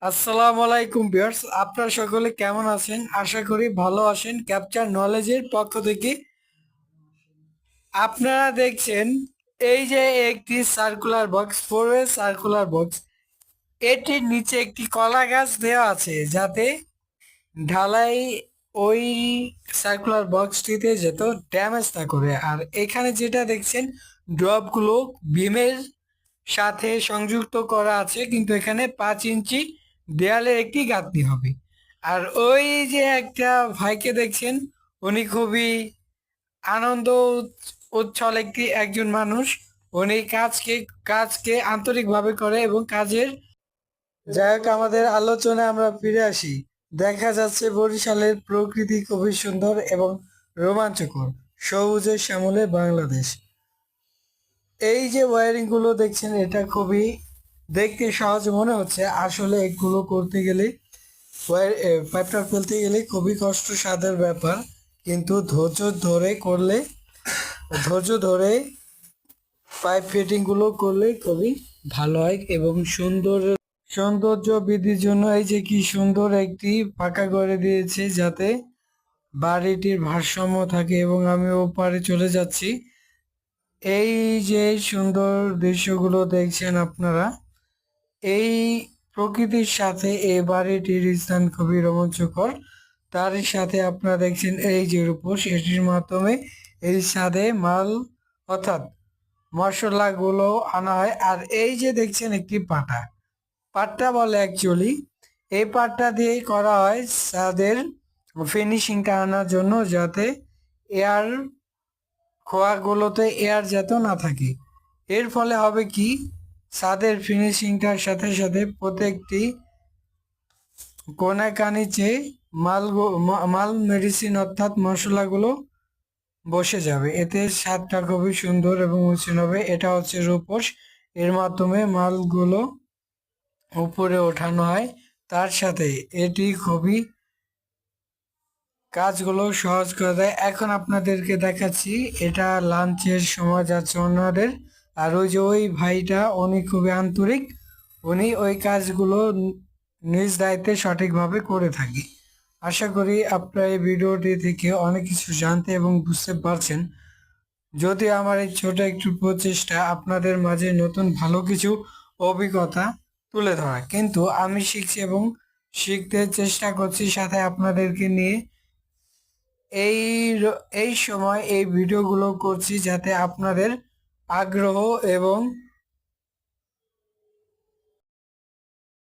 আসসালামু আলাইকুম ভিউয়ার্স, আপনারা সকলে কেমন আছেন? আশা করি ভালো আছেন। ক্যাপচার নলেজের পক্ষ থেকে আপনারা দেখছেন এই যে একটি circular box, 4 way circular box. এটির নিচে একটি কলা গাছ দেওয়া আছে যাতে ঢালাই ওই সার্কুলার বক্সটিতে যেত ড্যামেজ না করে। আর এখানে যেটা দেখছেন ড্রপগুলো বিমের সাথে সংযুক্ত করা আছে, কিন্তু এখানে 5 ইঞ্চি দেয়ালের একটি গাঁথনি হবে। আর ওই যে একটা ভাইকে দেখছেন, উনি খুবই আনন্দ উচ্ছল একজন মানুষ। উনি কাজকে আন্তরিকভাবে করে এবং কাজের যাই হোক, আমাদের আলোচনায় আমরা ফিরে আসি। দেখা যাচ্ছে বরিশালের প্রকৃতি খুবই সুন্দর এবং রোমাঞ্চকর, সবুজে শ্যামলে বাংলাদেশ। এই যে ওয়ারিং গুলো দেখছেন, এটা খুবই দেখতে সহজ মনে হচ্ছে, আসলে এগুলো করতে গেলে পাইপটা ফেলতে গেলে খুবই কষ্টসাধ্যের ব্যাপার। কিন্তু ধৈর্য ধরে পাইপ ফিটিং গুলো করলে খুবই ভালো হয় এবং সৌন্দর্য বৃদ্ধির জন্য এই যে কি সুন্দর একটি পাকা করে দিয়েছে যাতে বাড়িটির ভারসাম্য থাকে। এবং আমি ওপারে চলে যাচ্ছি। এই যে সুন্দর দৃশ্যগুলো দেখছেন আপনারা, এই প্রকৃতির সাথে এই বাড়িটির স্থান খুবই রোমাঞ্চকর। তারই সাথে আপনারা দেখছেন এই যে রূপস, এটির মাধ্যমে এই ছাদে মাল অর্থাৎ মশলাগুলো আনা হয়। আর এই যে দেখছেন একটি পাট্টা বলে অ্যাকচুয়ালি, এই পাট্টা দিয়েই করা হয় ছাদের ফিনিশিংটা আনার জন্য, যাতে এয়ার খোয়াগুলোতে এয়ার যাতে না থাকে। এর ফলে হবে কি, ছাদের ফিনিশিংটার সাথে সাথে প্রত্যেকটি কোনা কানিচে মাল মেডিসিন অর্থাৎ মশলাগুলো বসে যাবে। এতে স্বাদটা খুবই সুন্দর এবং মসৃণ হবে। এটা হচ্ছে রূপস, এর মাধ্যমে মালগুলো উপরে ওঠানো হয়। তার সাথে এটি খুবই কাজগুলো সহজ করে দেয়। এখন আপনাদেরকে দেখাচ্ছি, এটা লাঞ্চের সময় যাচ্ছে ওনাদের। আর ওই যে ওই ভাইটা, উনি খুবই আন্তরিক, উনি ওই কাজগুলো নিজ দায়িত্বে সঠিকভাবে করে থাকি। আশা করি আপনারা এই ভিডিওটি থেকে অনেক কিছু জানতে এবং বুঝতে পারছেন। যদি আমার এই ছোট একটু প্রচেষ্টা আপনাদের মাঝে নতুন ভালো কিছু অভিজ্ঞতা তুলে ধরা, কিন্তু আমি শিখছি এবং শিখতে চেষ্টা করছি সাথে আপনাদেরকে নিয়ে। এই এই সময় এই ভিডিওগুলো করছি যাতে আপনাদের আগ্রহ এবং